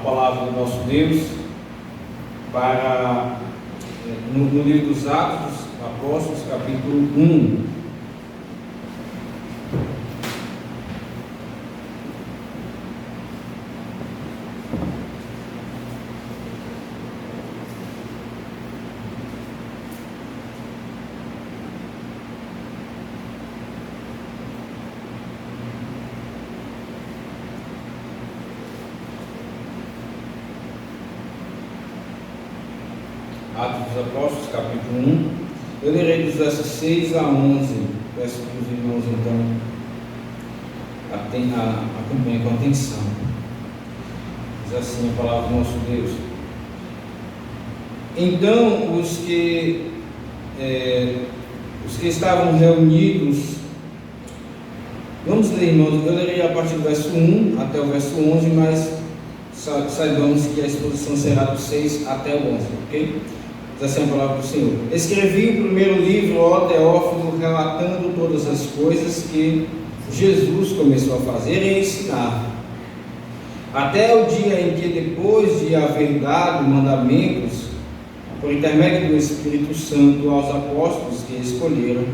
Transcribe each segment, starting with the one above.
palavra do nosso Deus para no livro dos Atos dos Apóstolos, capítulo 1. Atos dos Apóstolos, capítulo 1. Eu lerei dos versos 6 a 11. Peço que os irmãos então acompanhem com atenção. Diz assim a palavra do nosso Deus. Então os que estavam reunidos, vamos ler, irmãos, eu lerei a partir do verso 1 até o verso 11, mas saibamos que a exposição será do 6 até o 11, ok? Diz assim a palavra do Senhor. Escrevi o primeiro livro, ó Teófilo, relatando todas as coisas que Jesus começou a fazer e ensinar, até o dia em que, depois de haver dado mandamentos, por intermédio do Espírito Santo aos apóstolos que escolheram,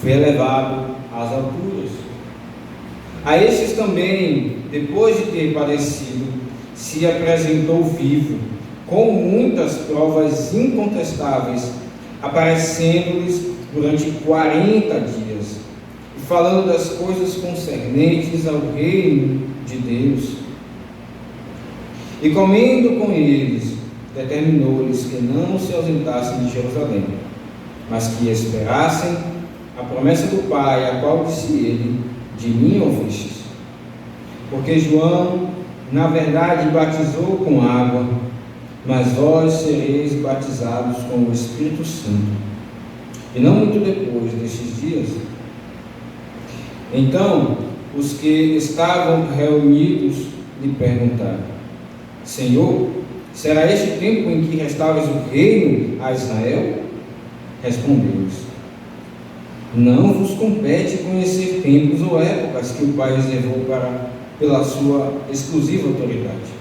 foi elevado às alturas. A estes também, depois de ter padecido, se apresentou vivo, com muitas provas incontestáveis, aparecendo-lhes durante 40 dias, e falando das coisas concernentes ao reino de Deus. E comendo com eles, determinou-lhes que não se ausentassem de Jerusalém, mas que esperassem a promessa do Pai, a qual disse ele: de mim ouvistes. Porque João, na verdade, batizou com água, mas vós sereis batizados com o Espírito Santo. E não muito depois destes dias. Então, os que estavam reunidos lhe perguntaram: Senhor, será este o tempo em que restauras o reino a Israel? Respondeu-lhes: Não vos compete conhecer tempos ou épocas que o Pai reservou pela sua exclusiva autoridade.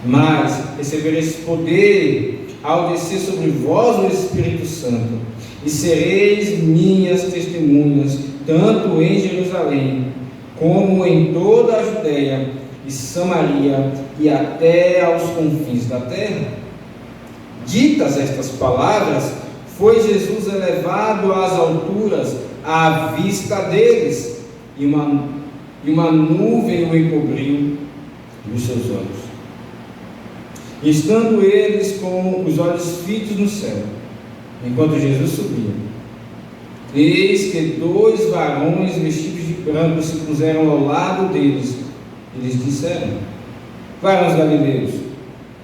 Mas recebereis poder ao descer sobre vós o Espírito Santo, e sereis minhas testemunhas, tanto em Jerusalém, como em toda a Judeia e Samaria, e até aos confins da terra. Ditas estas palavras, foi Jesus elevado às alturas à vista deles, e uma nuvem o encobriu dos seus olhos. Estando eles com os olhos fitos no céu, enquanto Jesus subia, eis que 2 varões vestidos de branco se puseram ao lado deles e lhes disseram: Varões galileus,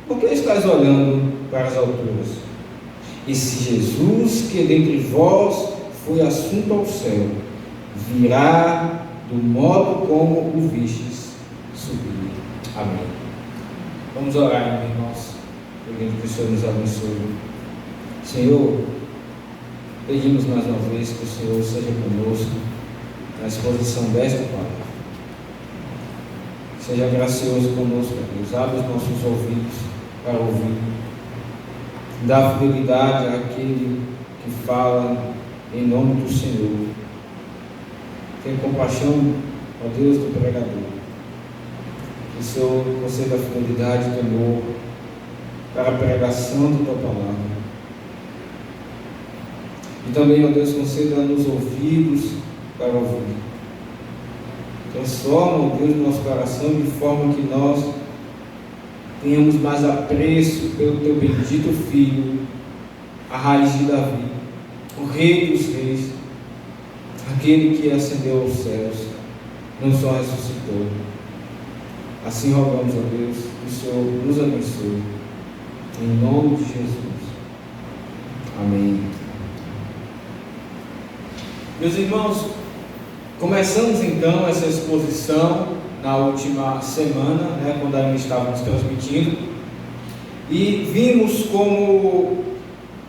por que estáis olhando para as alturas? E se Jesus, que dentre vós foi assunto ao céu, virá do modo como o vistes subir. Amém. Vamos orar, meus irmãos, pedindo que o Senhor nos abençoe. Senhor, pedimos mais uma vez que o Senhor seja conosco na exposição desta palavra. Seja gracioso conosco, Deus. Abre os nossos ouvidos para ouvir. Dá fidelidade àquele que fala em nome do Senhor. Tenha compaixão, ó Deus, do pregador. Que o Senhor conceda fidelidade e temor para a pregação da tua palavra. E também, ó Deus, conceda-nos ouvidos para ouvir. Transforma, ó Deus, nosso coração de forma que nós tenhamos mais apreço pelo teu bendito Filho, a raiz de Davi, o Rei dos Reis, aquele que ascendeu aos céus, não só ressuscitou. Assim rogamos a Deus que o Senhor nos abençoe, em nome de Jesus. Amém. Meus irmãos, começamos então essa exposição na última semana, quando ainda estávamos transmitindo, e vimos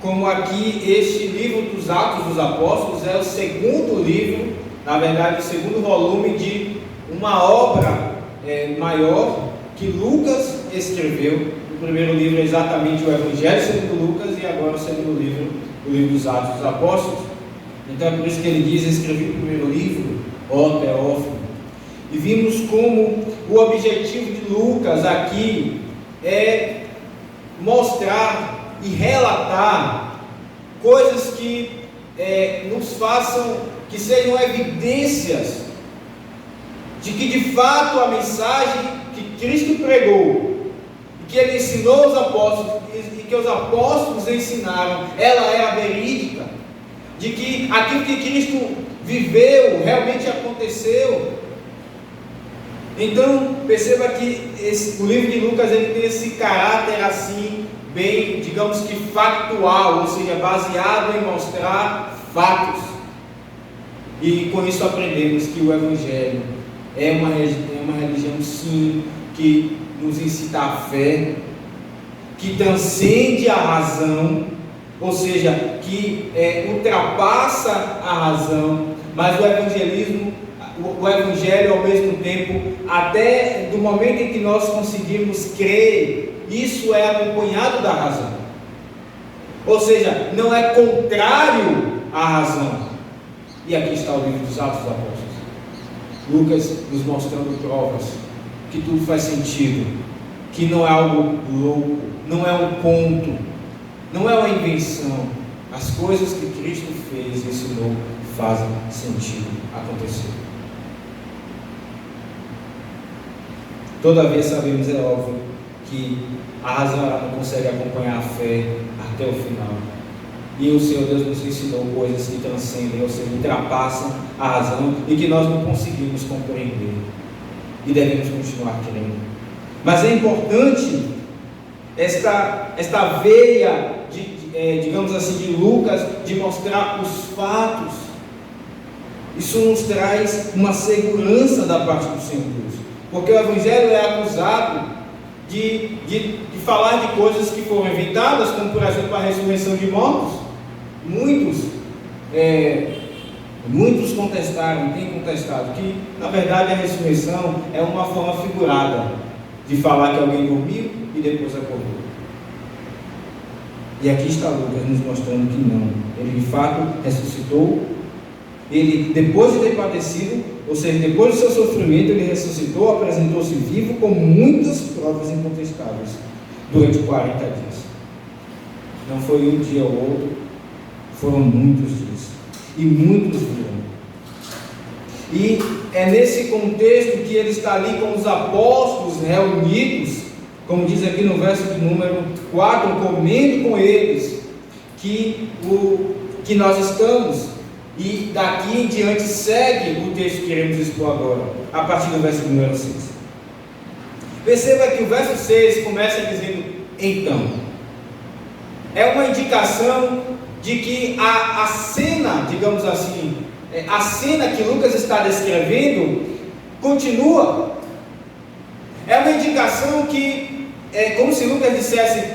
como aqui este livro dos Atos dos Apóstolos é o segundo livro, na verdade o segundo volume de uma obra maior que Lucas escreveu. O primeiro livro é exatamente o Evangelho segundo Lucas, e agora o segundo livro, o livro dos Atos dos Apóstolos. Então é por isso que ele diz: escrevi o primeiro livro, ó Teófilo. E vimos como o objetivo de Lucas aqui é mostrar e relatar coisas que nos façam, que sejam evidências de que de fato a mensagem que Cristo pregou, que Ele ensinou aos apóstolos e que os apóstolos ensinaram, ela era verídica, de que aquilo que Cristo viveu realmente aconteceu. Então perceba que o livro de Lucas ele tem esse caráter assim, bem, digamos que factual, ou seja, baseado em mostrar fatos. E com isso aprendemos que o Evangelho é uma religião, sim, que nos incita à fé, que transcende a razão, ou seja, que ultrapassa a razão, mas o Evangelho ao mesmo tempo, até do momento em que nós conseguimos crer, isso é acompanhado da razão, ou seja, não é contrário à razão. E aqui está o livro dos Atos dos Apóstolos, Lucas nos mostrando provas que tudo faz sentido, que não é algo louco, não é um ponto, não é uma invenção. As coisas que Cristo fez e ensinou fazem sentido acontecer. Todavia sabemos, é óbvio, que a razão ela não consegue acompanhar a fé até o final. E o Senhor Deus nos ensinou coisas que transcendem, ou seja, ultrapassam a razão e que nós não conseguimos compreender. E devemos continuar crendo. Mas é importante esta veia, digamos assim, de Lucas, de mostrar os fatos. Isso nos traz uma segurança da parte do Senhor Deus. Porque o Evangelho é acusado de falar de coisas que foram inventadas, como por exemplo a ressurreição de mortos. Muitos contestaram, têm contestado que na verdade a ressurreição é uma forma figurada de falar que alguém dormiu e depois acordou. E aqui está Lucas nos mostrando que não, ele de fato ressuscitou. Ele, depois de ter padecido, ou seja, depois do seu sofrimento, ele ressuscitou, apresentou-se vivo com muitas provas incontestáveis durante 40 dias. Não foi um dia ou outro, foram muitos dias. E muitos viram. E é nesse contexto que ele está ali com os apóstolos reunidos, como diz aqui no verso de número 4, comendo com eles, que nós estamos. E daqui em diante segue o texto que iremos expor agora, a partir do verso número 6. Perceba que o verso 6 começa dizendo então. É uma indicação de que a cena, digamos assim, a cena que Lucas está descrevendo continua. É uma indicação que é como se Lucas dissesse,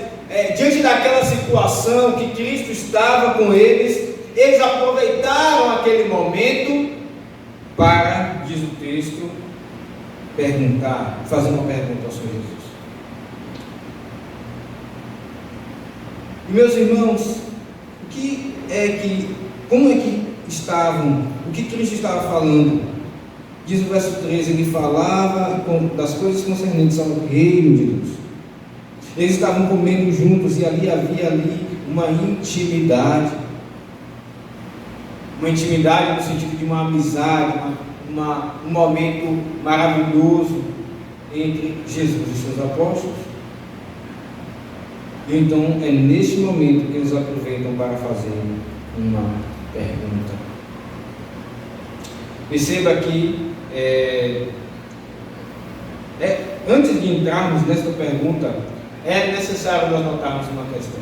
diante daquela situação que Cristo estava com eles aproveitaram aquele momento para, diz o texto, fazer uma pergunta ao Senhor Jesus. E meus irmãos, como é que estavam, o que Cristo estava falando? Diz o verso 13, ele falava das coisas concernentes ao reino de Deus. Eles estavam comendo juntos e havia uma intimidade. Uma intimidade no sentido de uma amizade, um momento maravilhoso entre Jesus e seus apóstolos. E então é neste momento que eles aproveitam para fazer uma pergunta. Perceba que antes de entrarmos nesta pergunta, é necessário nós notarmos uma questão.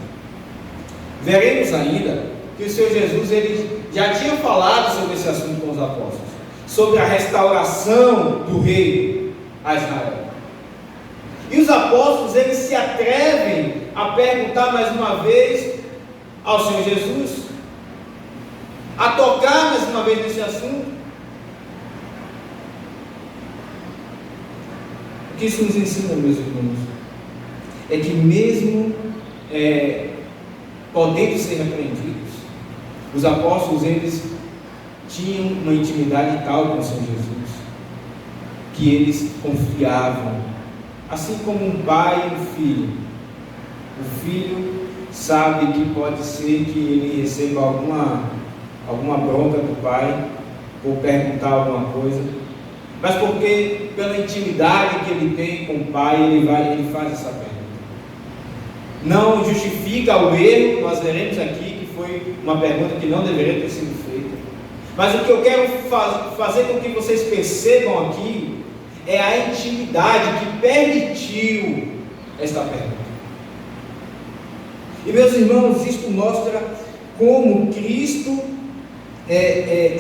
Veremos ainda que o Senhor Jesus ele já tinha falado sobre esse assunto com os apóstolos, sobre a restauração do reino a Israel. E os apóstolos eles se atrevem a perguntar mais uma vez ao Senhor Jesus, a tocar mais uma vez nesse assunto. O que isso nos ensina, meus irmãos? é que mesmo podendo ser repreendidos, os apóstolos, eles tinham uma intimidade tal com o Senhor Jesus, que eles confiavam, assim como um pai e um filho. O filho sabe que pode ser que ele receba alguma bronca do pai, ou perguntar alguma coisa, mas porque pela intimidade que ele tem com o pai, ele faz essa pergunta. Não justifica o erro, nós veremos aqui que foi uma pergunta que não deveria ter sido feita. Mas o que eu quero fazer com que vocês percebam aqui é a intimidade que permitiu esta pergunta. E meus irmãos, isto mostra como Cristo,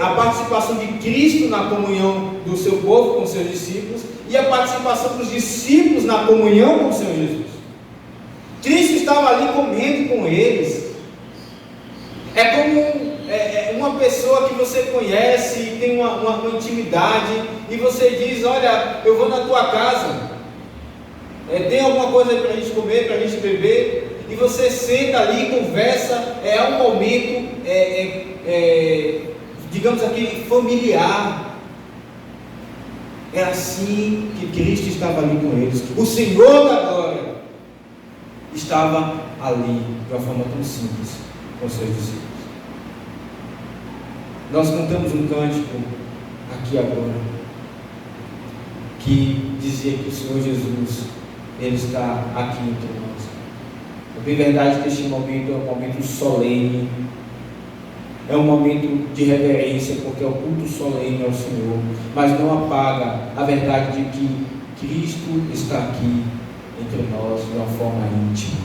a participação de Cristo na comunhão do seu povo com seus discípulos e a participação dos discípulos na comunhão com o Senhor Jesus. Cristo estava ali comendo com eles. É como uma pessoa que você conhece e tem uma intimidade, e você diz: olha, eu vou na tua casa, tem alguma coisa aí para a gente comer, para a gente beber, e você senta ali, conversa, é um momento, digamos aqui, familiar. É assim que Cristo estava ali com eles. O Senhor da glória estava ali de uma forma tão simples com seus discípulos. Nós cantamos um cântico aqui agora que dizia que o Senhor Jesus, Ele está aqui entre nós. É bem verdade que este momento é um momento solene, é um momento de reverência, porque é o culto solene ao Senhor, mas não apaga a verdade de que Cristo está aqui entre nós de uma forma íntima,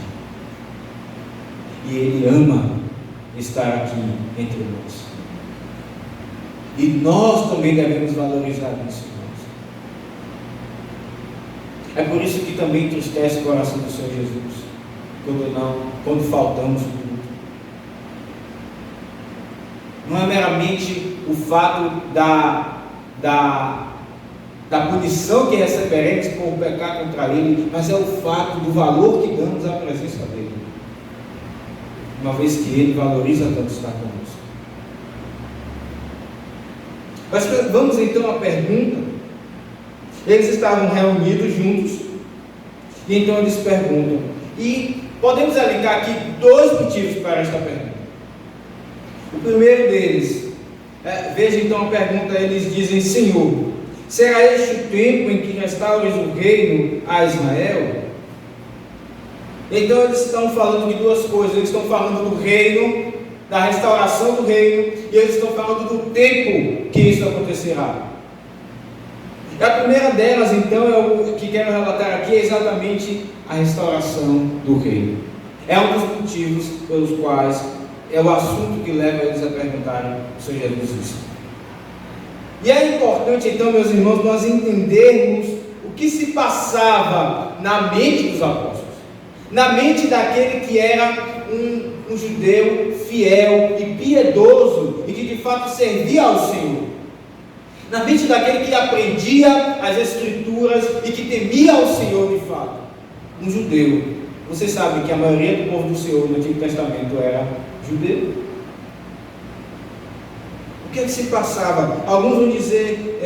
e Ele ama estar aqui entre nós, e nós também devemos valorizar isso, irmãos. É por isso que também entristece o coração do Senhor Jesus quando faltamos o culto. Não é meramente o fato da punição que receberemos por pecar contra Ele, mas é o fato do valor que damos à presença dEle, uma vez que Ele valoriza tanto estar conosco. Mas vamos então à pergunta. Eles estavam reunidos juntos, e então eles perguntam, e podemos elencar aqui dois motivos para esta pergunta. O primeiro deles, veja então a pergunta, eles dizem: Senhor, será este o tempo em que restaures o reino a Israel? Então eles estão falando de duas coisas. Eles estão falando do reino, da restauração do reino, e eles estão falando do tempo que isso acontecerá. A primeira delas, então, o que quero relatar aqui, é exatamente a restauração do reino. É um dos motivos pelos quais é o assunto que leva eles a perguntarem sobre Jesus isso. E é importante, então, meus irmãos, nós entendermos o que se passava na mente dos apóstolos, na mente daquele que era um judeu fiel e piedoso e que de fato servia ao Senhor, na mente daquele que aprendia as Escrituras e que temia ao Senhor de fato. Um judeu. Você sabe que a maioria do povo do Senhor no Antigo Testamento era judeu. O que é que se passava? Alguns vão dizer,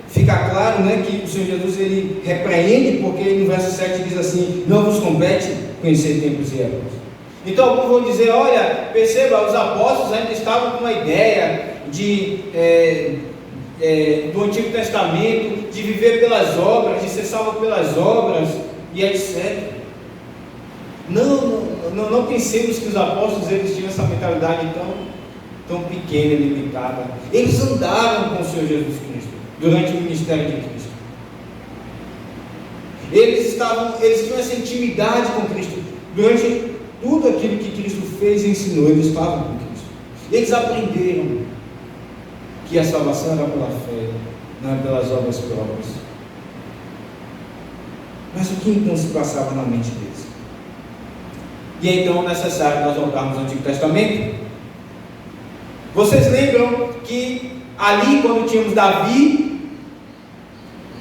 fica claro, né, que o Senhor Jesus ele repreende, porque no verso 7 diz assim: não vos compete conhecer tempos e épocas. Então alguns vão dizer: olha, perceba, os apóstolos ainda estavam com uma ideia do Antigo Testamento, de viver pelas obras, de ser salvo pelas obras e etc. Não pensemos que os apóstolos eles tinham essa mentalidade tão pequena e limitada. Eles andaram com o Senhor Jesus Cristo durante o ministério de Cristo. Eles tinham essa intimidade com Cristo. Durante tudo aquilo que Cristo fez e ensinou, eles estavam com Cristo. Eles aprenderam que a salvação era pela fé, não é pelas obras próprias. Mas o que então se passava na mente deles? E é então necessário nós voltarmos ao Antigo Testamento. Vocês lembram que ali, quando tínhamos Davi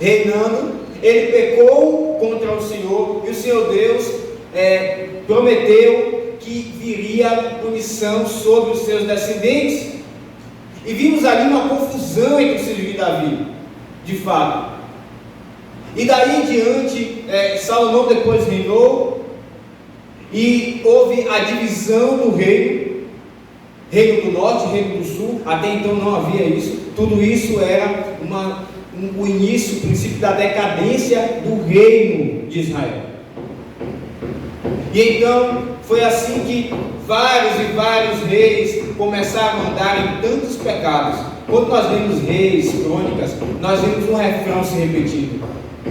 reinando, ele pecou contra o Senhor, e o Senhor Deus prometeu que viria punição sobre os seus descendentes. E vimos ali uma confusão entre os filhos de Davi, de fato. E daí em diante, Salomão depois reinou, e houve a divisão do reino do norte, reino do sul. Até então não havia isso. Tudo isso era o início, o princípio da decadência do reino de Israel. E então foi assim que vários e vários reis começaram a andar em tantos pecados. Quando nós vemos Reis, Crônicas, nós vemos um refrão se repetindo: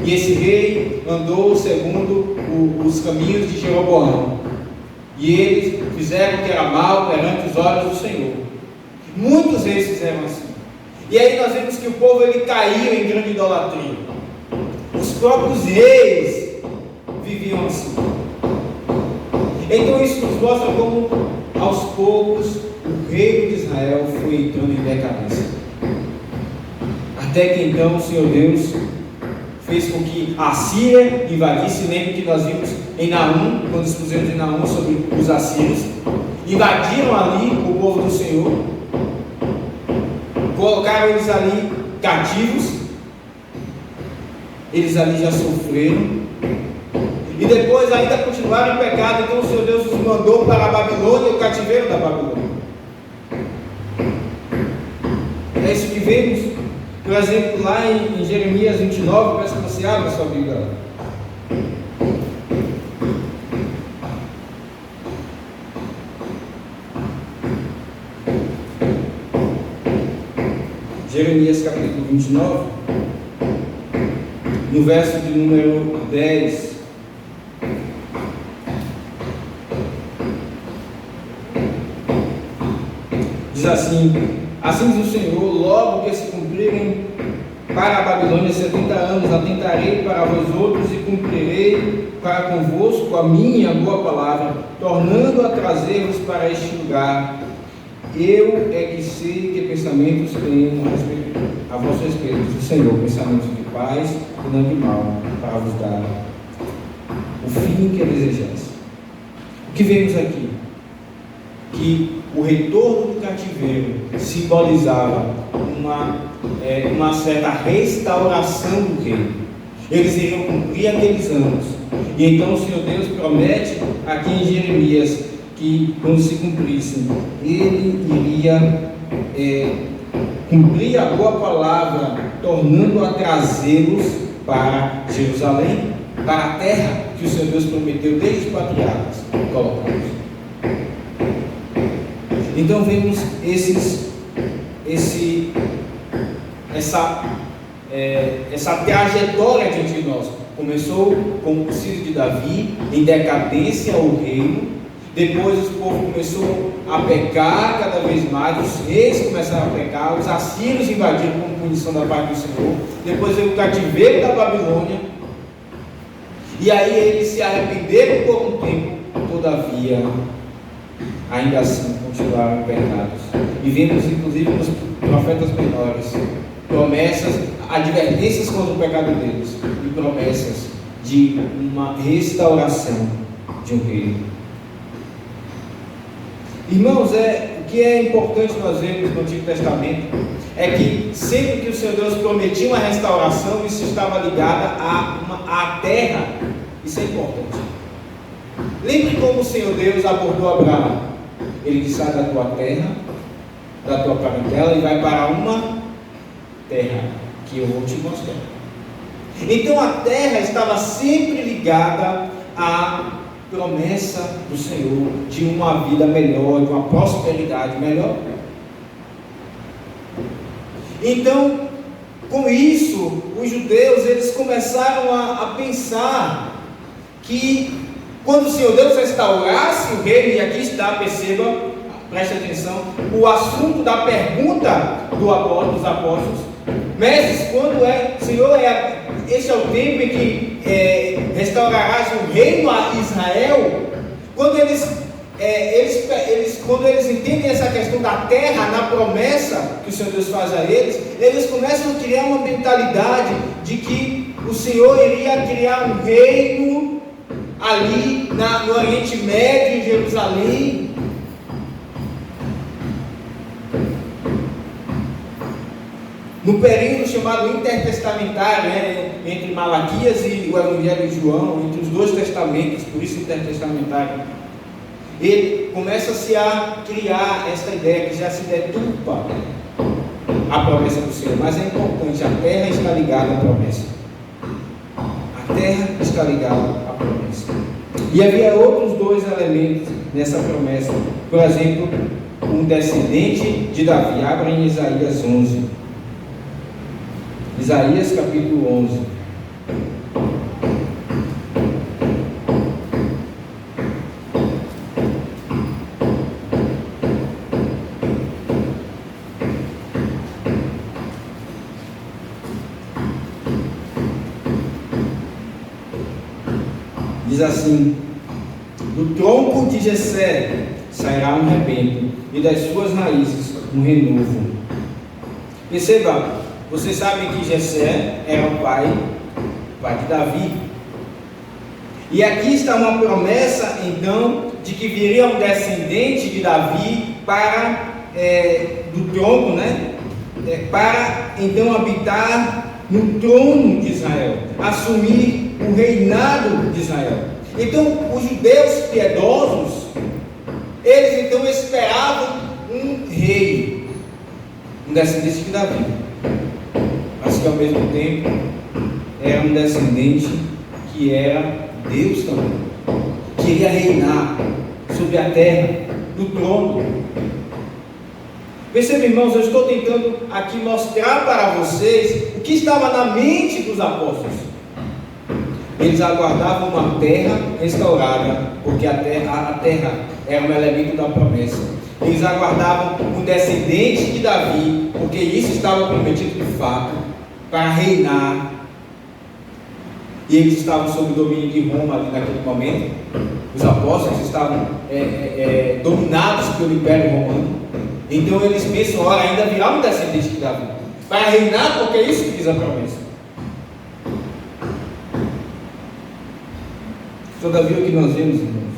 e esse rei andou segundo os caminhos de Jeroboão, e eles fizeram o que era mal perante os olhos do Senhor. Muitos reis fizeram assim. E aí nós vemos que o povo caiu em grande idolatria. Os próprios reis viviam assim. Então isso nos mostra como aos poucos o reino de Israel foi entrando em decadência. Até que então o Senhor Deus fez com que a Síria invadisse. Lembra que nós vimos em Naum, quando expusemos em Naum sobre os assírios, invadiram ali o povo do Senhor, colocaram eles ali cativos, eles ali já sofreram, e depois ainda continuaram em pecado. Então o Senhor Deus os mandou para a Babilônia, o cativeiro da Babilônia. É isso que vemos. Por exemplo, lá em Jeremias 29, peço que você abra a sua Bíblia. Jeremias capítulo 29, no verso de número 10. Diz assim: assim diz o Senhor, logo que se cumprirem para a Babilônia 70 anos, atentarei para vós outros e cumprirei para convosco a minha boa palavra, tornando a trazer-vos para este lugar. Eu é que sei que pensamentos tenho a vosso respeito, diz o Senhor, pensamentos de paz e não de mal, para vos dar o fim que desejais. O que vemos aqui? Que o retorno do cativeiro simbolizava uma certa restauração do reino. Eles iriam cumprir aqueles anos, e então o Senhor Deus promete aqui em Jeremias que quando se cumprissem, Ele iria cumprir a boa palavra, tornando a trazê-los para Jerusalém, para a terra que o Senhor Deus prometeu desde os patriarcas colocá-los. Então vemos essa trajetória diante de nós. Começou com o filho de Davi, em decadência o reino. Depois o povo começou a pecar cada vez mais, os reis começaram a pecar, os assírios invadiram como punição da parte do Senhor. Depois veio o cativeiro da Babilônia, e aí eles se arrependeram por um tempo, todavia, ainda assim continuaram pecados. E vemos inclusive nos profetas menores promessas, advertências contra o pecado deles, e promessas de uma restauração de um reino. Irmãos, o que é importante nós vermos no Antigo Testamento é que sempre que o Senhor Deus prometia uma restauração, isso estava ligado à terra. Isso é importante. Lembre como o Senhor Deus abordou Abraão. Ele disse: sai da tua terra, da tua parentela, e vai para uma terra que eu vou te mostrar. Então a terra estava sempre ligada à promessa do Senhor de uma vida melhor, de uma prosperidade melhor. Então, com isso, os judeus eles começaram a pensar que quando o Senhor Deus restaurasse o reino, e aqui está, perceba, preste atenção, o assunto da pergunta dos apóstolos: mestres, quando Senhor, este é o tempo em que restaurarás o reino a Israel? Quando quando eles entendem essa questão da terra na promessa que o Senhor Deus faz a eles, eles começam a criar uma mentalidade de que o Senhor iria criar um reino ali no Oriente Médio, em Jerusalém. No período chamado intertestamentário, entre Malaquias e o Evangelho de João, entre os dois testamentos, por isso intertestamentário, ele começa-se a criar esta ideia que já se deturpa a promessa do Senhor. Mas é importante, a terra está ligada à promessa. A terra está ligada à promessa. E havia outros dois elementos nessa promessa. Por exemplo, um descendente de Davi. Abra em Isaías 11. Isaías capítulo 11. Diz assim: do tronco de Jessé sairá um rebento, e das suas raízes um renovo. Perceba, vocês sabem que Jessé era o pai de Davi. E aqui está uma promessa, então, de que viria um descendente de Davi do tronco, para então habitar no trono de Israel, assumir o reinado de Israel. Então, os judeus piedosos, eles então esperavam um rei, um descendente de Davi, mas que ao mesmo tempo era um descendente que era Deus também, que iria reinar sobre a terra, no trono. Perceba, irmãos, eu estou tentando aqui mostrar para vocês o que estava na mente dos apóstolos. Eles aguardavam uma terra restaurada, porque a terra era um elemento da promessa. Eles aguardavam um descendente de Davi, porque isso estava prometido de fato, para reinar. E eles estavam sob o domínio de Roma ali naquele momento. Os apóstolos estavam dominados pelo Império Romano. Então eles pensam, ora, ainda virá um descendente de Davi para reinar, porque é isso que diz a promessa. Todavia, o que nós vemos, irmãos,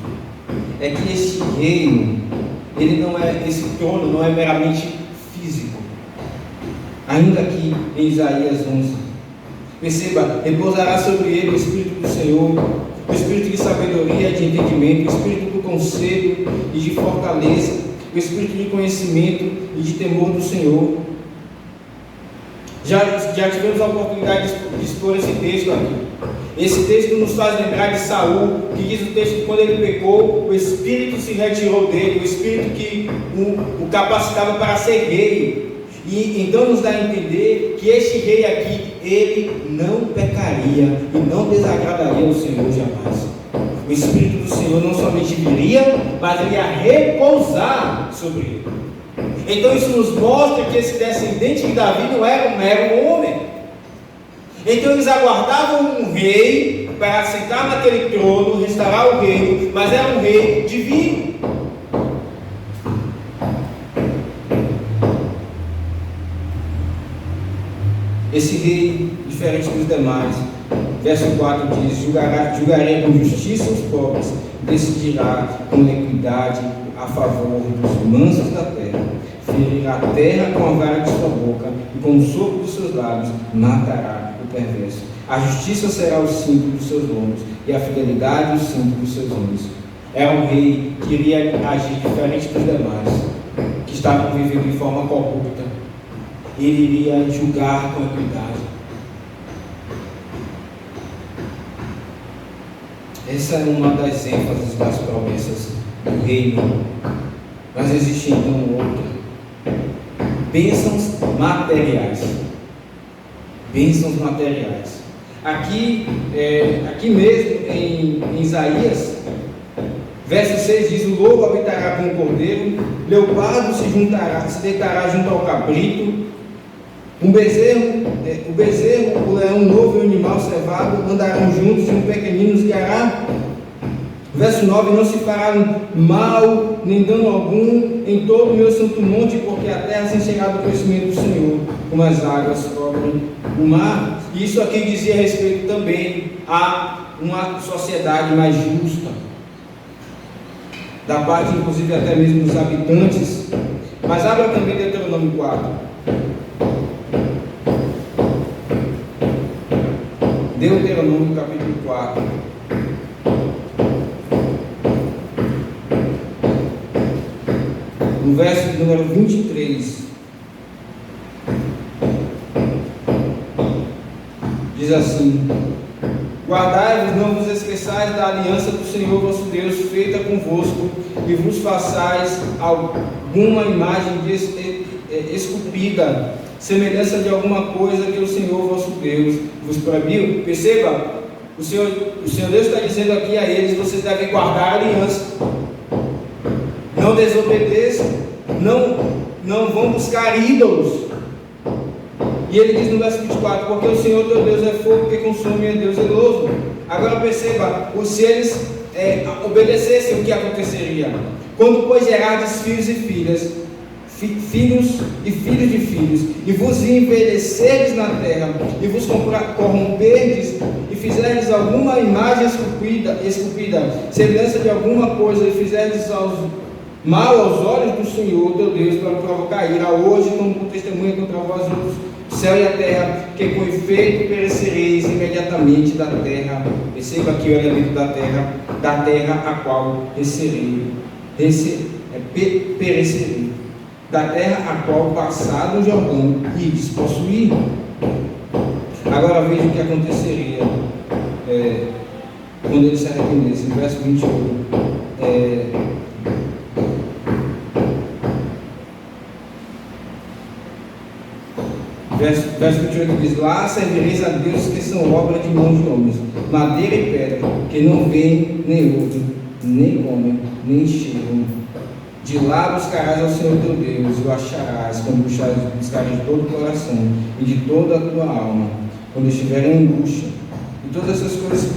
é que este reino, esse trono não é meramente físico. Ainda aqui em Isaías 11, perceba, repousará sobre ele o Espírito do Senhor, o Espírito de sabedoria e de entendimento, o Espírito do conselho e de fortaleza, o Espírito de conhecimento e de temor do Senhor. Já tivemos a oportunidade de expor esse texto aqui. Esse texto nos faz lembrar de Saul, que diz o texto que quando ele pecou, o Espírito se retirou dele, o Espírito que o capacitava para ser rei. E então nos dá a entender que este rei aqui, ele não pecaria e não desagradaria ao Senhor jamais. O Espírito do Senhor não somente viria, mas ele ia repousar sobre ele. Então isso nos mostra que esse descendente de Davi não era um mero homem. Então eles aguardavam um rei para sentar naquele trono, restaurar o reino, mas era um rei divino. Esse rei, diferente dos demais, verso 4 diz: julgarei com justiça os pobres, decidirá com equidade a favor dos mansos da terra, ferirá a terra com a vara de sua boca, e com o sopro dos seus lábios matará o perverso. A justiça será o cinto dos seus lombos, e a fidelidade o cinto dos seus homens. É um rei que iria agir diferente dos demais, que estavam vivendo de forma corrupta. Ele iria julgar com equidade. Essa é uma das ênfases das promessas do reino. Mas existe então outra: bênçãos materiais. Bênçãos materiais. Aqui mesmo em Isaías, verso 6 diz: o lobo habitará com o cordeiro, leopardo se deitará junto ao cabrito, o bezerro, o leão novo e o animal cevado andarão juntos, e um pequenino os guiará. Verso 9: não se fará mal nem dano algum em todo o meu santo monte, porque a terra se encherá do conhecimento do Senhor. como as águas cobrem o mar. Isso aqui dizia respeito também a uma sociedade mais justa, da parte inclusive até mesmo dos habitantes. Mas abra também Deuteronômio 4. Deuteronômio capítulo 4. No verso número 23. Diz assim: guardai-vos, não vos esqueçais da aliança do Senhor vosso Deus, feita convosco, e vos façais alguma imagem esculpida, semelhança de alguma coisa que o Senhor vosso Deus vos proibiu. Perceba, o Senhor Deus está dizendo aqui a eles: vocês devem guardar a aliança, não desobedeçam, não vão buscar ídolos. E ele diz no verso 24: porque o Senhor teu Deus é fogo que consome e é Deus zeloso. Agora perceba, se eles obedecessem, o que aconteceria? Quando, pois, gerardes filhos e filhas, filhos e filhos de filhos, e vos envelhecerdes na terra, e vos corromperdes, e fizerdes alguma imagem esculpida, semelhança de alguma coisa, e fizerdes mal aos olhos do Senhor teu Deus, para provocar ira, hoje como testemunha contra vós outros, o céu e a terra, que com efeito perecereis imediatamente da terra. Perceba aqui o elemento da terra a qual perecerei, da terra a qual passado o Jordão ides possuir. Agora veja o que aconteceria quando eles se arrependessem. Verso 28. Verso 28 diz: lá servireis a deuses que são obra de mãos de homens, madeira e pedra, que não veem, nem ouvem, nem comem, nem cheiram. De lá buscarás ao Senhor teu Deus, e o acharás, quando buscares de todo o coração e de toda a tua alma, quando estiver em angústia, e todas essas coisas que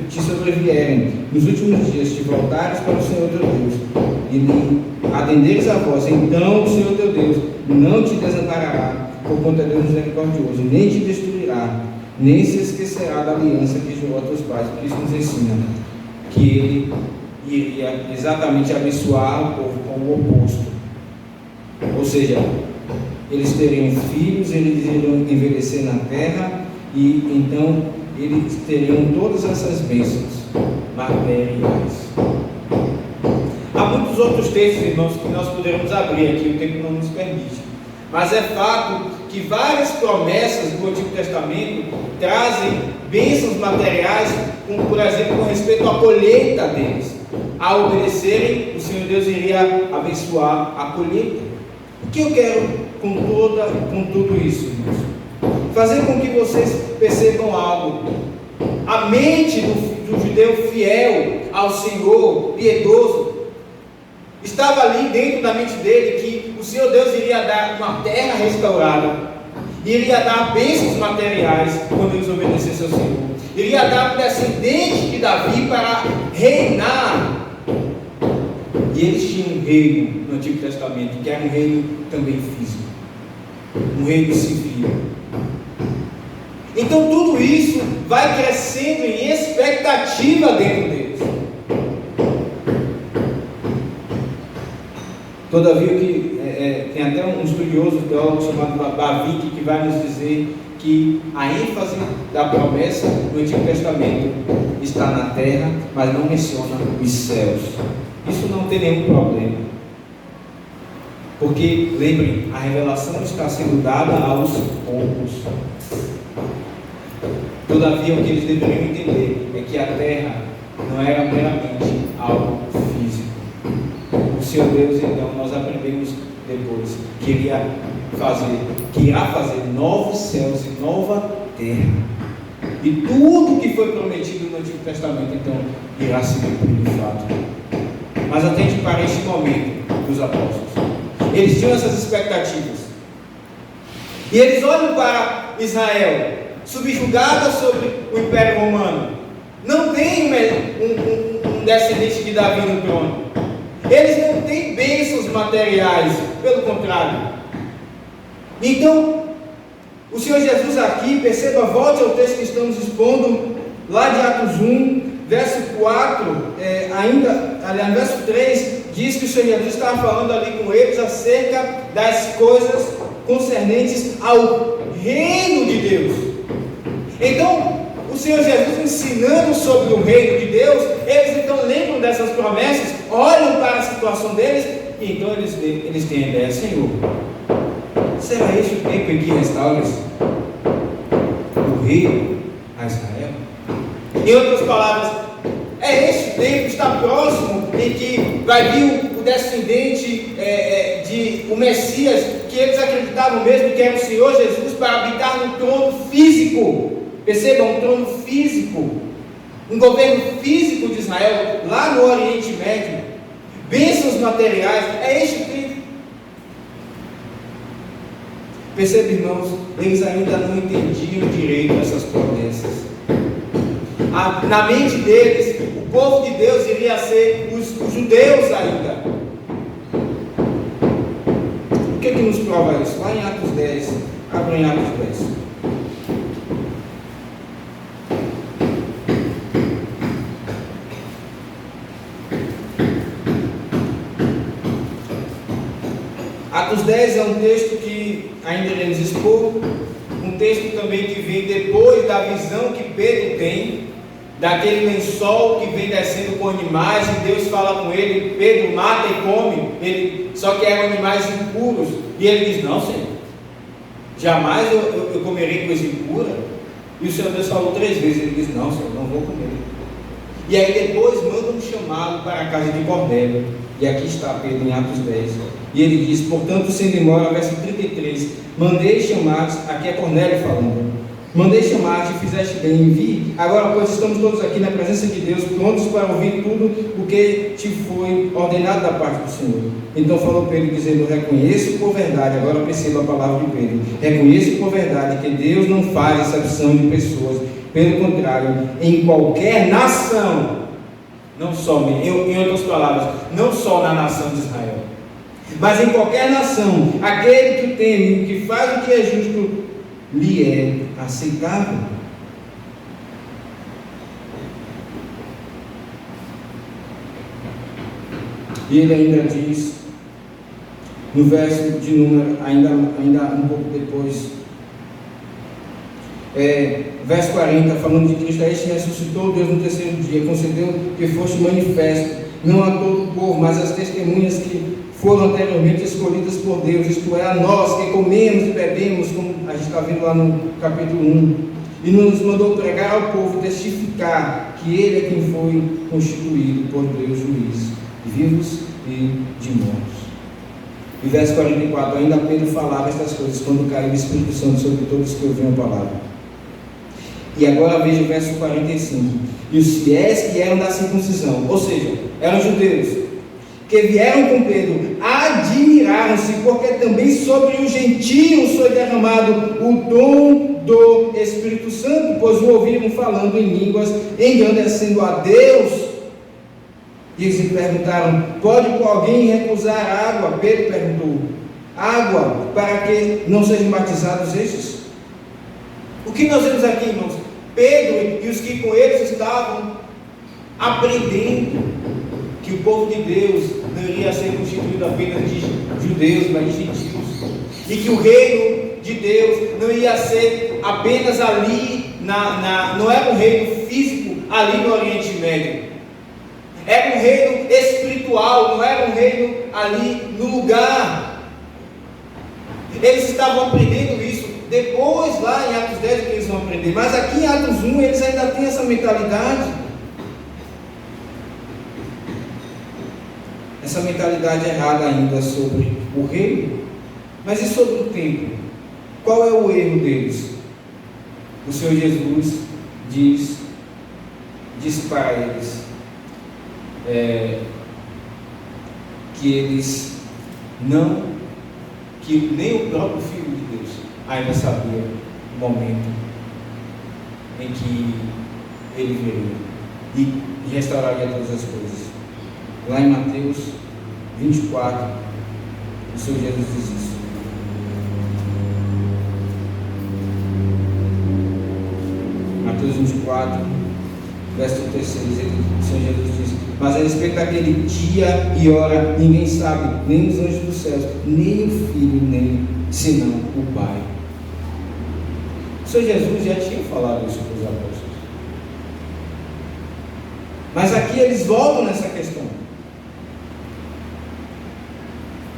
te sobrevierem nos últimos dias, te voltares para o Senhor teu Deus, e lhe atenderes a voz, então o Senhor teu Deus não te desamparará, por conta de Deus misericordioso, nem te destruirá, nem se esquecerá da aliança que jurou a teus pais. Por isso nos ensina que ele iria exatamente abençoar o povo com o oposto. Ou seja, eles teriam filhos, eles iriam envelhecer na terra, e então eles teriam todas essas bênçãos materiais. Há muitos outros textos, irmãos, que nós poderemos abrir aqui, o tempo não nos permite. Mas é fato que várias promessas do Antigo Testamento trazem bênçãos materiais, como por exemplo com respeito à colheita deles. Ao obedecerem, o Senhor Deus iria abençoar a colheita. O que eu quero com tudo isso, irmãos? Fazer com que vocês percebam algo. A mente do judeu fiel ao Senhor, piedoso, estava ali dentro da mente dele que o Senhor Deus iria dar uma terra restaurada, iria dar bênçãos materiais quando eles obedecessem ao Senhor, iria dar um descendente de Davi para reinar. E eles tinham um reino no Antigo Testamento, que era um reino também físico, um reino civil. Então tudo isso vai crescendo em expectativa dentro deles. Todavia, tem até um estudioso teólogo chamado Bavinck que vai nos dizer que a ênfase da promessa no Antigo Testamento está na terra, mas não menciona os céus. Isso não tem nenhum problema, porque, lembrem, a revelação está sendo dada aos poucos. Todavia, o que eles deveriam entender é que a terra não era meramente algo físico. O Senhor Deus, então, nós aprendemos depois, que irá fazer novos céus e nova terra. E tudo que foi prometido no Antigo Testamento, então, irá se cumprir de fato. Mas atente para este momento dos apóstolos. Eles tinham essas expectativas. E eles olham para Israel, subjugada sobre o Império Romano. Não tem um descendente de Davi no trono. Eles não têm bênçãos materiais, pelo contrário. Então, O Senhor Jesus aqui, perceba, volte ao texto que estamos expondo, lá de Atos 1, verso 4, no verso 3, diz que o Senhor Jesus estava falando ali com eles acerca das coisas concernentes ao reino de Deus. Então, o Senhor Jesus ensinando sobre o reino de Deus, eles então lembram dessas promessas, olham para a situação deles, e então eles têm a ideia: Senhor, será este o tempo em que restauras o reino a Israel? Em outras palavras, é este o tempo, está próximo, em que vai vir o descendente o Messias, que eles acreditavam mesmo que era o Senhor Jesus, para habitar no trono físico. Percebam, um trono físico, um governo físico de Israel, lá no Oriente Médio, bênçãos materiais. É este o tempo. Perceba, irmãos, eles ainda não entendiam direito essas promessas. Na mente deles, o povo de Deus iria ser os judeus ainda. O que nos prova isso? Lá em Atos 10, abra em Atos 10. Atos 10 é um texto que ainda iremos expor, um texto também que vem depois da visão que Pedro tem, daquele lençol que vem descendo com animais, e Deus fala com ele, Pedro mata e come, só que eram animais impuros, e ele diz: não, Senhor, jamais eu comerei coisa impura. E o Senhor Deus falou 3 vezes, ele diz: não, Senhor, não vou comer. E aí depois manda um chamado para a casa de Cornélio, e aqui está Pedro em Atos 10, e ele diz: portanto, sem demora, verso 33, mandei chamar-te, aqui é Cornélio falando, mandei chamar-te e fizeste bem, envie, agora pois estamos todos aqui na presença de Deus, prontos para ouvir tudo o que te foi ordenado da parte do Senhor. Então falou Pedro, dizendo: reconheço por verdade, agora perceba a palavra de Pedro, reconheço por verdade que Deus não faz acepção de pessoas, pelo contrário, em qualquer nação, não só, em outras palavras, não só na nação de Israel, mas em qualquer nação, aquele que o teme, que faz o que é justo, lhe é aceitável. E ele ainda diz, no verso de número, ainda um pouco depois, verso 40, falando de Cristo: este ressuscitou Deus no terceiro dia, concedeu que foste manifesto, não a todo o povo, mas às testemunhas que foram anteriormente escolhidas por Deus, isto é, a nós que comemos e bebemos, como a gente está vendo lá no capítulo 1, e nos mandou pregar ao povo, testificar que Ele é quem foi constituído por Deus juiz, vivos e de mortos. E verso 44, ainda Pedro falava estas coisas quando caiu o Espírito Santo sobre todos que ouviam a palavra. E agora veja o verso 45, e os fiéis que eram da circuncisão, ou seja, eram judeus, que vieram com Pedro, admiraram-se, porque também sobre os gentios foi derramado o dom do Espírito Santo, pois o ouviram falando em línguas, engrandecendo a Deus. E eles lhe perguntaram: pode alguém recusar água? Pedro perguntou: água, para que não sejam batizados estes? O que nós vemos aqui, irmãos? Pedro e os que com eles estavam aprendendo que o povo de Deus não iria ser constituído apenas de judeus, mas de gentios, e que o reino de Deus não ia ser apenas ali, não era um reino físico ali no Oriente Médio, era um reino espiritual, não era um reino ali no lugar. Eles estavam aprendendo isso. Depois lá em Atos 10 que eles vão aprender, mas aqui em Atos 1 eles ainda têm essa mentalidade. Essa mentalidade errada ainda sobre o reino. Mas e sobre o tempo? Qual é o erro deles? O Senhor Jesus diz para eles que nem o próprio Filho de Deus ainda sabia o momento em que ele viria e restauraria todas as coisas. Lá em Mateus 24, o Senhor Jesus diz isso. Mateus 24, verso 36, o Senhor Jesus diz: mas a respeito daquele dia e hora, ninguém sabe, nem os anjos dos céus, nem o Filho, nem senão o Pai. O Senhor Jesus já tinha falado isso para os apóstolos. Mas aqui eles voltam nessa questão,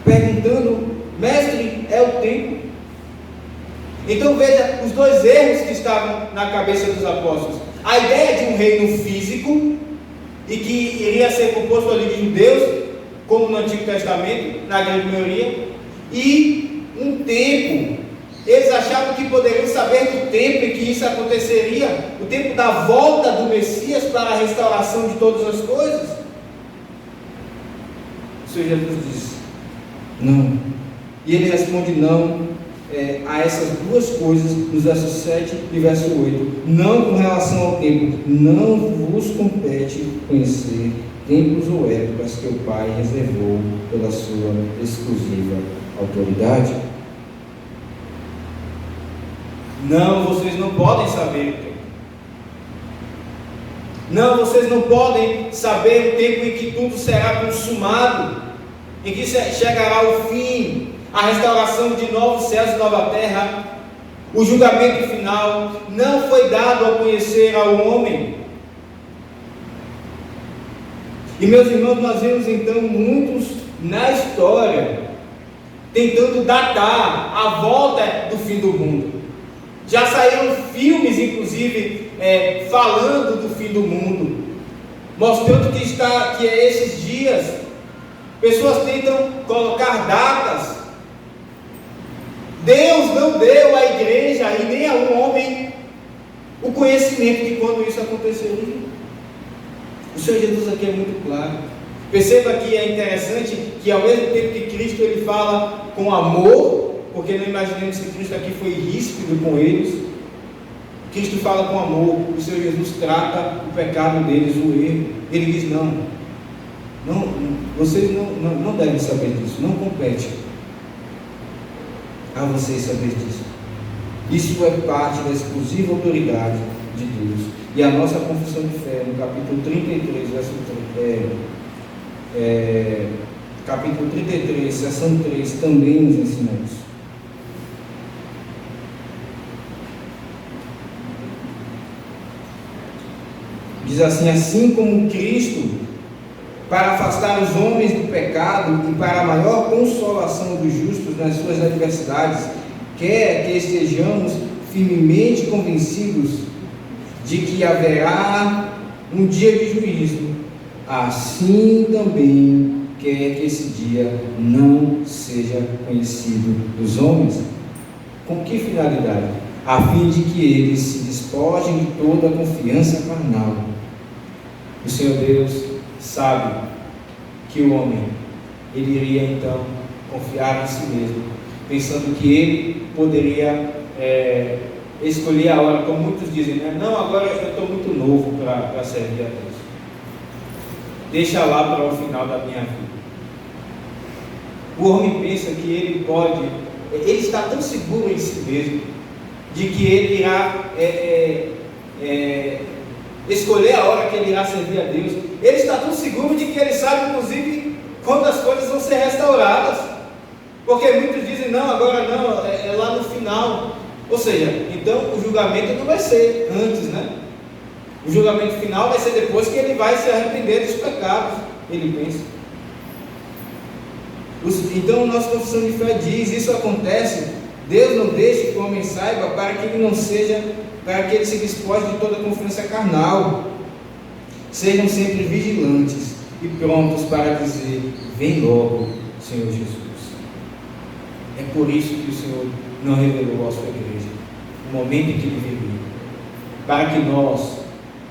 perguntando: mestre, é o tempo? Então veja os dois erros que estavam na cabeça dos apóstolos: a ideia de um reino físico, e que iria ser composto ali de judeus, como no Antigo Testamento, na grande maioria, e um tempo. Eles achavam que poderiam saber do tempo em que isso aconteceria, o tempo da volta do Messias para a restauração de todas as coisas. O Senhor Jesus diz: não. E ele responde não a essas duas coisas, nos versos 7 e verso 8. Não com relação ao tempo, não vos compete conhecer tempos ou épocas que o Pai reservou pela sua exclusiva autoridade. Não, vocês não podem saber o tempo. Não, vocês não podem saber o tempo em que tudo será consumado, em que chegará o fim, a restauração de novos céus e nova terra, o julgamento final. Não foi dado a conhecer ao homem. E meus irmãos, nós vemos então muitos na história tentando datar a volta do fim do mundo. Já saíram filmes, inclusive, falando do fim do mundo, mostrando que é esses dias. Pessoas tentam colocar datas. Deus não deu à igreja e nem a um homem o conhecimento de quando isso aconteceria. O Senhor Jesus aqui é muito claro. Perceba que é interessante que ao mesmo tempo que Cristo ele fala com amor, porque não imaginemos que Cristo aqui foi ríspido com eles. Cristo fala com amor. O Senhor Jesus trata o pecado deles, o erro. Ele diz: não, vocês não devem saber disso, não compete a vocês saber disso. Isso é parte da exclusiva autoridade de Deus. E a nossa confissão de fé, no capítulo 33, verso 3, capítulo 33, seção 3, também nos ensina isso. Diz assim: assim como Cristo, para afastar os homens do pecado e para a maior consolação dos justos nas suas adversidades, quer que estejamos firmemente convencidos de que haverá um dia de juízo, assim também quer que esse dia não seja conhecido dos homens. Com que finalidade? A fim de que eles se despojem de toda a confiança carnal. O Senhor Deus sabe que o homem, ele iria então confiar em si mesmo, pensando que ele poderia escolher a hora, como muitos dizem, né? Não, agora eu estou muito novo para servir a Deus, deixa lá para o final da minha vida. O homem pensa que ele pode, ele está tão seguro em si mesmo, de que ele irá escolher a hora que ele irá servir a Deus. Ele está tão seguro de que ele sabe, inclusive, quando as coisas vão ser restauradas, porque muitos dizem: não, agora não, é lá no final. Ou seja, então o julgamento não vai ser antes, né? O julgamento final vai ser depois que ele vai se arrepender dos pecados, ele pensa. Então a nossa confissão de fé diz: isso acontece, Deus não deixa que o homem saiba, para que ele não seja, para que ele se despoje de toda a confiança carnal. Sejam sempre vigilantes e prontos para dizer: vem logo, Senhor Jesus. É por isso que o Senhor não revelou à sua igreja o momento em que ele viria, para que nós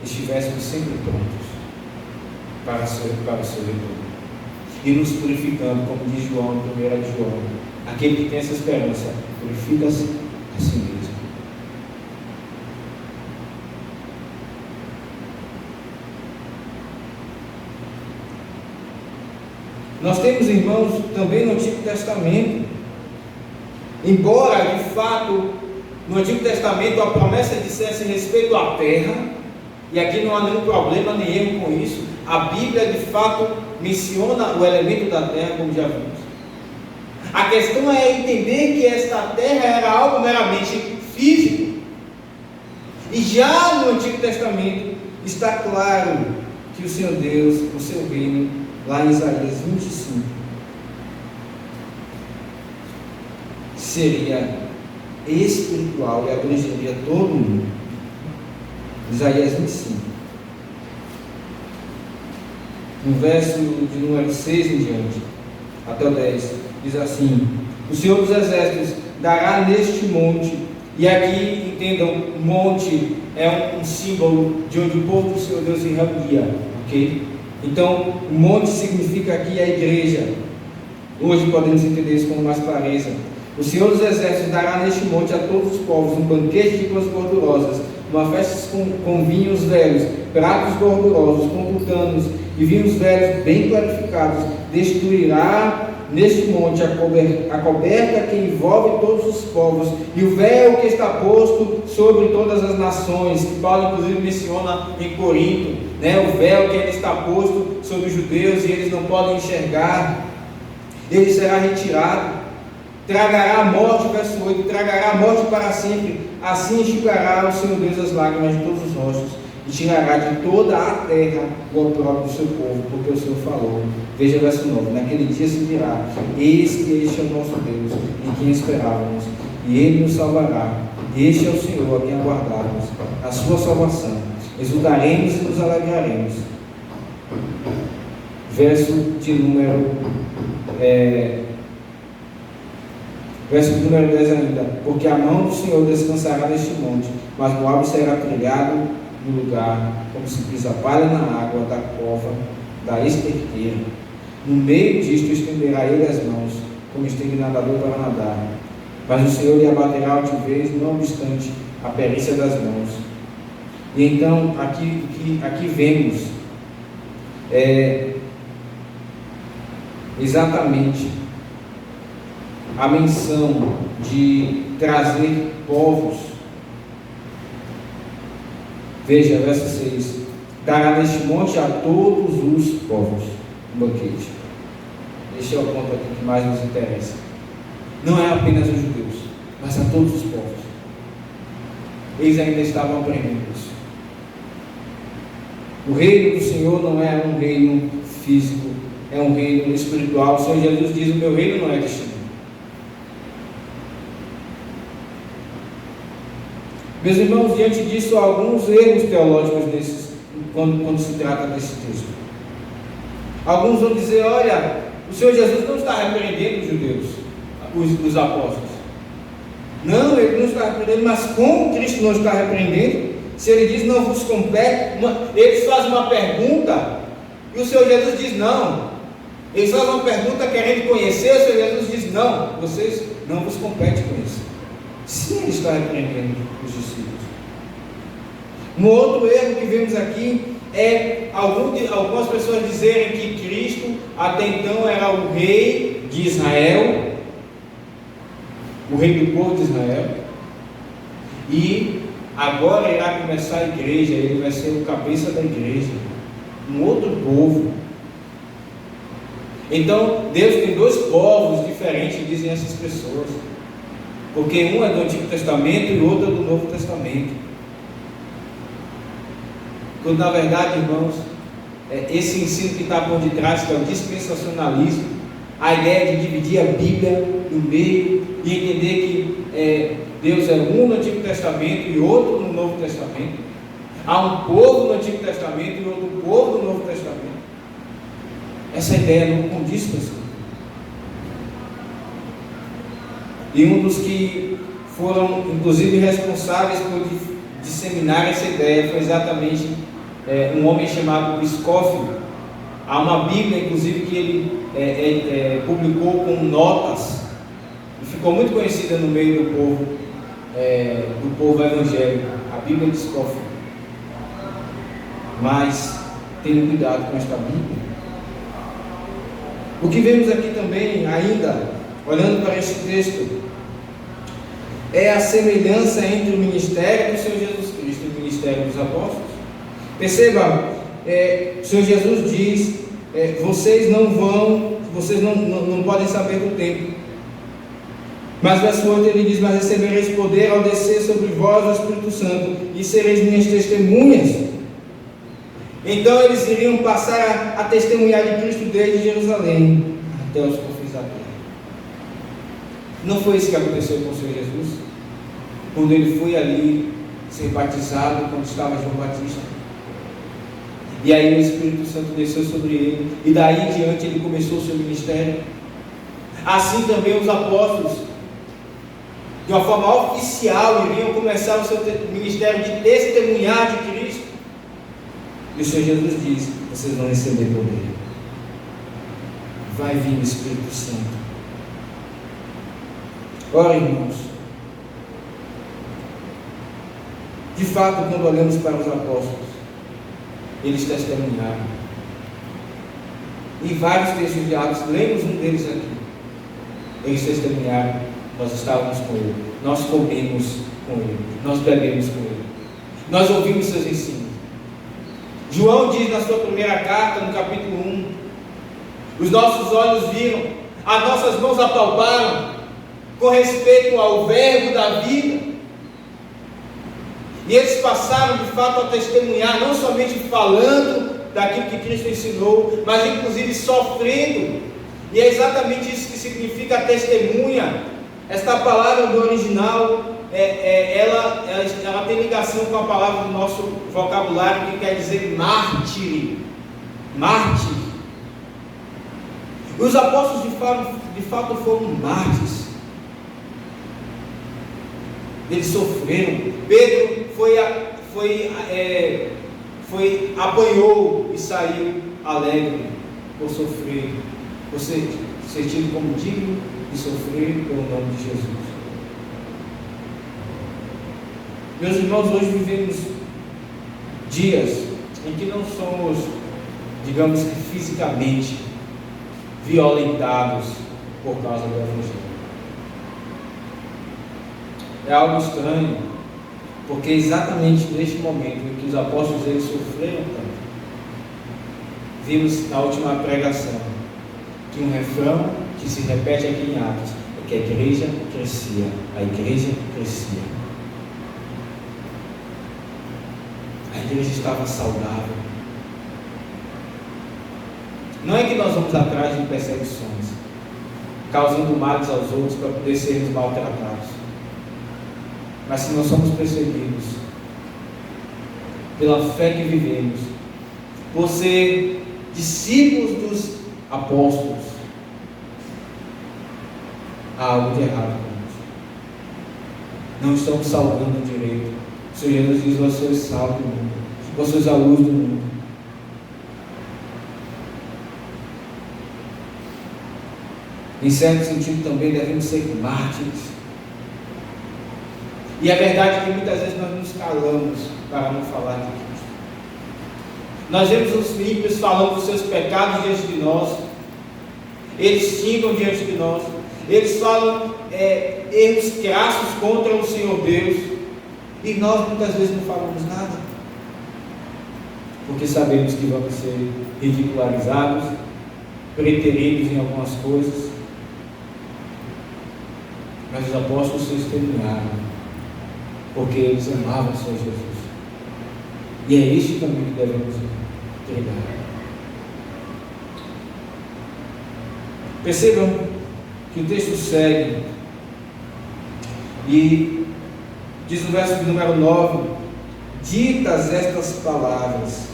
estivéssemos sempre prontos para o seu retorno, e nos purificando, como diz João, 1 de João: aquele que tem essa esperança, purifica-se a si mesmo. Nós temos, irmãos, também no Antigo Testamento, embora de fato No Antigo Testamento, a promessa dissesse respeito à terra, e aqui não há nenhum problema nem erro com isso. A Bíblia, de fato, menciona o elemento da terra, como já vimos. A questão é entender que esta terra era algo meramente físico. E já no Antigo Testamento está claro que o Senhor Deus, o seu reino, lá em Isaías 25, seria espiritual e abrangeria todo mundo. Isaías 25, no verso de número 6 em diante, até o 10, diz assim: o Senhor dos Exércitos dará neste monte, e aqui entendam, monte é um símbolo de onde o povo do Senhor Deus se reunia, ok? Então, o monte significa aqui a igreja. Hoje podemos entender isso com mais clareza. O Senhor dos Exércitos dará neste monte a todos os povos um banquete de coisas gordurosas, uma festa com vinhos velhos, pratos gordurosos, com tutanos e vinhos velhos bem clarificados. Destruirá neste monte a coberta que envolve todos os povos, e o véu que está posto sobre todas as nações, que Paulo inclusive menciona em Corinto, né? O véu que está posto sobre os judeus e eles não podem enxergar, ele será retirado. Tragará a morte, verso 8, tragará a morte para sempre, assim enxugará o Senhor Deus as lágrimas de todos os rostos, e tirará de toda a terra o opróbrio do seu povo, porque o Senhor falou. Veja o verso 9, naquele dia se dirá: eis que este é o nosso Deus, em quem esperávamos, e Ele nos salvará. Este é o Senhor a quem aguardávamos, a sua salvação. Exultaremos e nos alegraremos. Verso de número 10 ainda: porque a mão do Senhor descansará neste monte, mas Moabe será trilhado no lugar, como se pisa palha na água da cova da esterqueira. No meio disto estenderá ele as mãos, como estende nadador para nadar, mas o Senhor lhe abaterá a altivez, não obstante a perícia das mãos. E então aqui vemos exatamente a menção de trazer povos. Veja, verso 6: dará neste monte a todos os povos um banquete. Este é o ponto aqui que mais nos interessa. Não é apenas os judeus, mas a todos os povos. Eles ainda estavam aprendendo isso. O reino do Senhor não é um reino físico, é um reino espiritual. O Senhor Jesus diz: o meu reino não é deste mundo. Meus irmãos, diante disso, há alguns erros teológicos quando se trata desse texto. Alguns vão dizer: olha, o Senhor Jesus não está repreendendo os judeus, os apóstolos. Não, ele não está repreendendo, mas como Cristo não está repreendendo? Se ele diz não vos compete, eles fazem uma pergunta e o Senhor Jesus diz não. Eles fazem uma pergunta querendo conhecer, o Senhor Jesus diz não, vocês não vos compete conhecer. Sim, ele está repreendendo os discípulos. Um outro erro que vemos aqui é algumas pessoas dizerem que Cristo até então era o rei de Israel, o rei do povo de Israel, e agora irá começar a igreja, ele vai ser o cabeça da igreja, um outro povo. Então Deus tem dois povos diferentes, dizem essas pessoas, porque um é do Antigo Testamento e o outro é do Novo Testamento. Quando na verdade, irmãos, esse ensino que está por detrás, que é o dispensacionalismo, a ideia de dividir a Bíblia no meio e entender que Deus é um no Antigo Testamento e outro no Novo Testamento. Há um povo no Antigo Testamento e outro povo no Novo Testamento. Essa ideia não condiz com isso. E um dos que foram, inclusive, responsáveis por disseminar essa ideia foi exatamente um homem chamado Scofield. Há uma Bíblia, inclusive, que ele publicou com notas e ficou muito conhecida no meio do povo evangélico, a Bíblia de Scofield. Mas tenham cuidado com esta Bíblia. O que vemos aqui também, ainda olhando para este texto, é a semelhança entre o ministério do Senhor Jesus Cristo e o ministério dos apóstolos. Perceba, o Senhor Jesus diz, vocês não podem saber do tempo. Mas verso 8 ele diz: mas recebereis poder ao descer sobre vós o Espírito Santo, e sereis minhas testemunhas. Então eles iriam passar a testemunhar de Cristo desde Jerusalém até os confins da terra. Não foi isso que aconteceu com o Senhor Jesus? Quando ele foi ali ser batizado, quando estava João Batista, e aí o Espírito Santo desceu sobre ele, e daí em diante ele começou o seu ministério. Assim também os apóstolos, de uma forma oficial, iriam começar o seu ministério de testemunhar de Cristo. E o Senhor Jesus diz: vocês vão receber poder, vai vir o Espírito Santo. Ora, irmãos, de fato, quando olhamos para os apóstolos, eles testemunharam. Em vários textos de Atos, lemos um deles aqui. Eles testemunharam: nós estávamos com ele, nós comemos com ele, nós bebemos com ele, nós ouvimos seus ensinos. João diz na sua primeira carta, no capítulo 1, os nossos olhos viram, as nossas mãos apalparam, com respeito ao verbo da vida. E eles passaram de fato a testemunhar, não somente falando daquilo que Cristo ensinou, mas inclusive sofrendo. E é exatamente isso que significa testemunha. Esta palavra do original, ela tem ligação com a palavra do nosso vocabulário, que quer dizer mártir. Mártir. Os apóstolos de fato foram mártires. Eles sofreram. Pedro apanhou e saiu alegre por sofrer, por ser tido como digno de sofrer pelo nome de Jesus. Meus irmãos, hoje vivemos dias em que não somos, digamos que fisicamente, violentados por causa do Evangelho. É algo estranho, porque exatamente neste momento em que os apóstolos eles sofreram tanto, vimos na última pregação que um refrão que se repete aqui em Atos é que a igreja crescia, a igreja crescia. A igreja estava saudável. Não é que nós vamos atrás de perseguições, causando males aos outros para poder sermos maltratados. Mas se nós somos perseguidos pela fé que vivemos, por ser discípulos dos apóstolos, há algo de errado conosco. Não estamos salvando direito. O Senhor Jesus diz: vós sois sal do mundo, vós sois a luz do mundo. Em certo sentido também devemos ser mártires. E é verdade que muitas vezes nós nos calamos para não falar de Cristo. Nós vemos os ímpios falando dos seus pecados diante de nós, eles xingam diante de nós, eles falam erros crassos contra o Senhor Deus, e nós muitas vezes não falamos nada, porque sabemos que vamos ser ridicularizados, preteridos em algumas coisas. Mas os apóstolos testemunharam, porque eles amavam o Senhor Jesus. E é este caminho que devemos trilhar. Percebam que o texto segue e diz no verso de número 9: ditas estas palavras.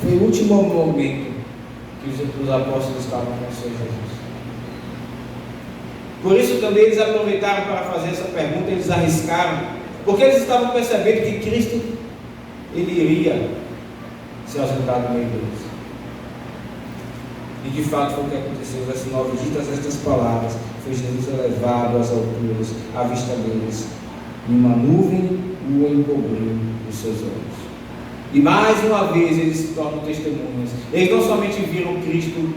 Foi o último momento que os apóstolos estavam com o Senhor Jesus. Por isso também eles aproveitaram para fazer essa pergunta, eles arriscaram, porque eles estavam percebendo que Cristo, ele iria se ausentar do meio deles. E de fato foi o que aconteceu. Verso 9: ditas estas palavras, foi Jesus elevado às alturas, à vista deles, e uma nuvem o encobriu dos seus olhos. E mais uma vez eles se tornam testemunhas. Eles não somente viram Cristo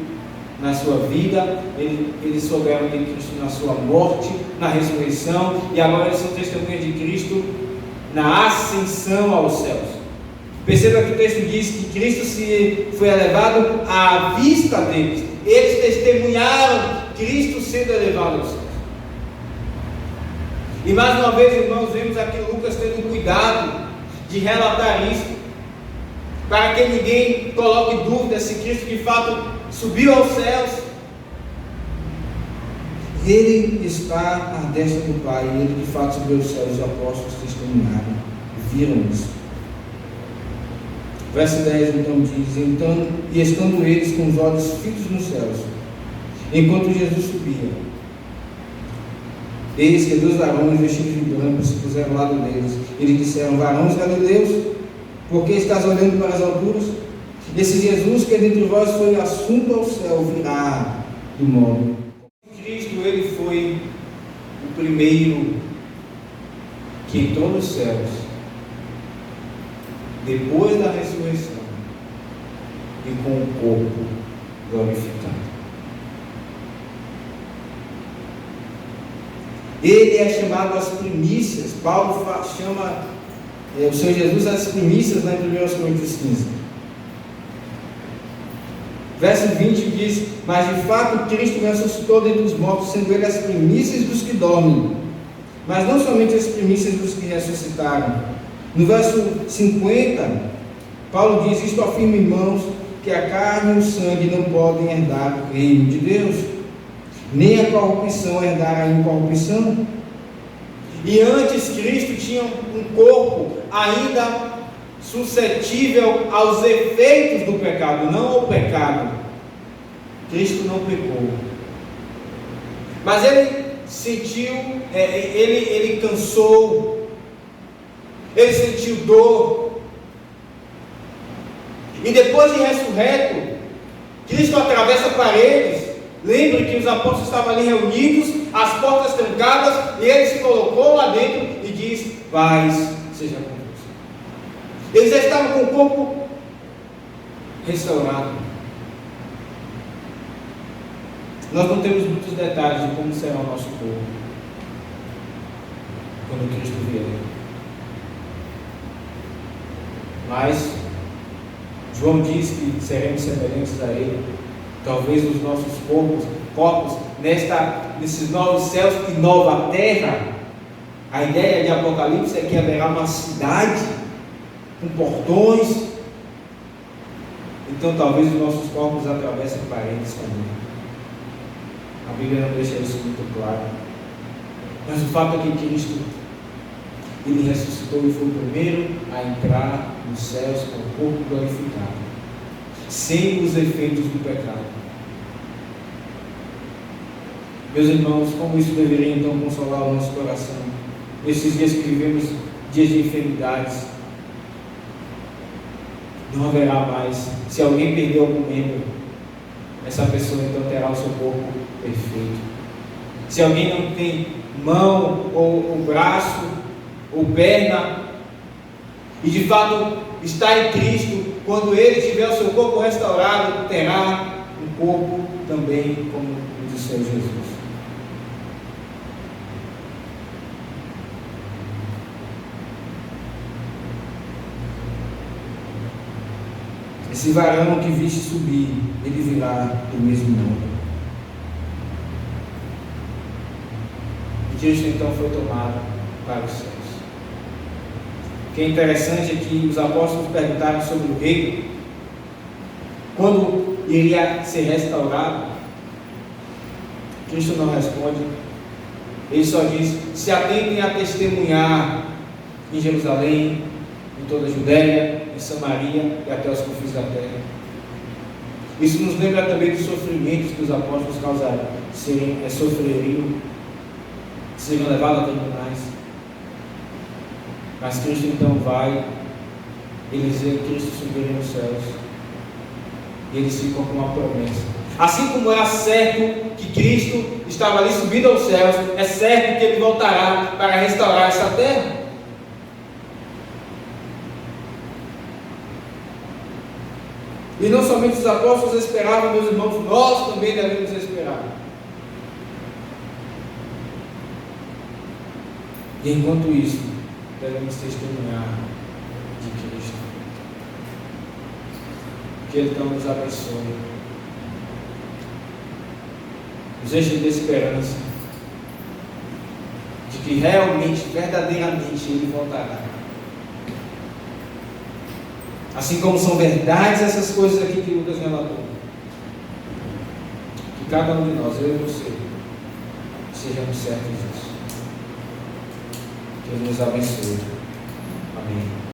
na sua vida, eles souberam de Cristo na sua morte, na ressurreição, e agora eles são testemunhas de Cristo na ascensão aos céus. Perceba que o texto diz que Cristo foi elevado à vista deles. Eles testemunharam Cristo sendo elevado aos céus. E mais uma vez, irmãos, vemos aqui Lucas tendo cuidado de relatar isso, para que ninguém coloque dúvida se Cristo de fato subiu aos céus. Ele está à destra do Pai, e ele de fato subiu aos céus, os apóstolos testemunharam, viram isso. Verso 10 então diz: então, e estando eles com os olhos fitos nos céus, enquanto Jesus subia, eis que 2 varões vestidos de branco se puseram ao lado deles, e lhe disseram: varões galileus, por que estás olhando para as alturas? Esse Jesus que dentre vós foi assunto ao céu, virá do modo. Cristo, ele foi o primeiro que entrou nos céus, depois da ressurreição, e com o corpo glorificado. Ele é chamado as primícias. Paulo chama o Senhor Jesus as primícias lá em 1 Coríntios 15. Verso 20 diz: mas de fato Cristo ressuscitou dentre os mortos, sendo ele as primícias dos que dormem, mas não somente as primícias dos que ressuscitaram. No verso 50, Paulo diz: isto afirma, irmãos, que a carne e o sangue não podem herdar o reino de Deus, nem a corrupção herdar a incorrupção. E antes Cristo tinha um corpo ainda suscetível aos efeitos do pecado, não ao pecado. Cristo não pecou, mas ele sentiu, ele cansou, ele sentiu dor, e depois de ressurreto, Cristo atravessa paredes. Lembre que os apóstolos estavam ali reunidos, as portas trancadas, e ele se colocou lá dentro e diz: paz seja convosco. Eles já estavam com o corpo restaurado. Nós não temos muitos detalhes de como será o nosso corpo quando Cristo vier, mas João diz que seremos semelhantes a Ele. Talvez os nossos corpos nesses novos céus e nova terra. A ideia de Apocalipse é que haverá uma cidade com portões. Então talvez os nossos corpos atravessem paredes também. A Bíblia não deixa isso muito claro. Mas o fato é que Cristo, ele ressuscitou e foi o primeiro a entrar nos céus com o corpo glorificado, sem os efeitos do pecado. Meus irmãos, como isso deveria então consolar o nosso coração nesses dias que vivemos, dias de enfermidades. Não haverá mais. Se alguém perdeu algum membro, essa pessoa então terá o seu corpo perfeito. Se alguém não tem mão, ou braço, ou perna, e de fato está em Cristo, quando ele tiver o seu corpo restaurado, terá um corpo também como o do Senhor Jesus. Esse varão que viste subir, ele virá do mesmo modo. E Cristo então foi tomado para os céus. O que é interessante é que os apóstolos perguntaram sobre o reino, quando iria ser restaurado. Cristo não responde. Ele só diz: se atentem a testemunhar em Jerusalém, em toda a Judéia, em Samaria e até os confins da terra. Isso nos lembra também dos sofrimentos que os apóstolos causariam, sofreriam, seriam levados a tribunais. Mas Cristo então vai, eles veem Cristo subir nos céus, e eles ficam com uma promessa. Assim como era certo que Cristo estava ali subindo aos céus, é certo que Ele voltará para restaurar essa terra. E não somente os apóstolos esperavam, meus irmãos, nós também devemos esperar. E enquanto isso, devemos testemunhar de Cristo. Que Ele então nos abençoe, nos enche de esperança de que realmente, verdadeiramente Ele voltará. Assim como são verdades essas coisas aqui que Lucas relatou. Que cada um de nós, eu e você, sejamos certos disso. Que Deus nos abençoe. Amém.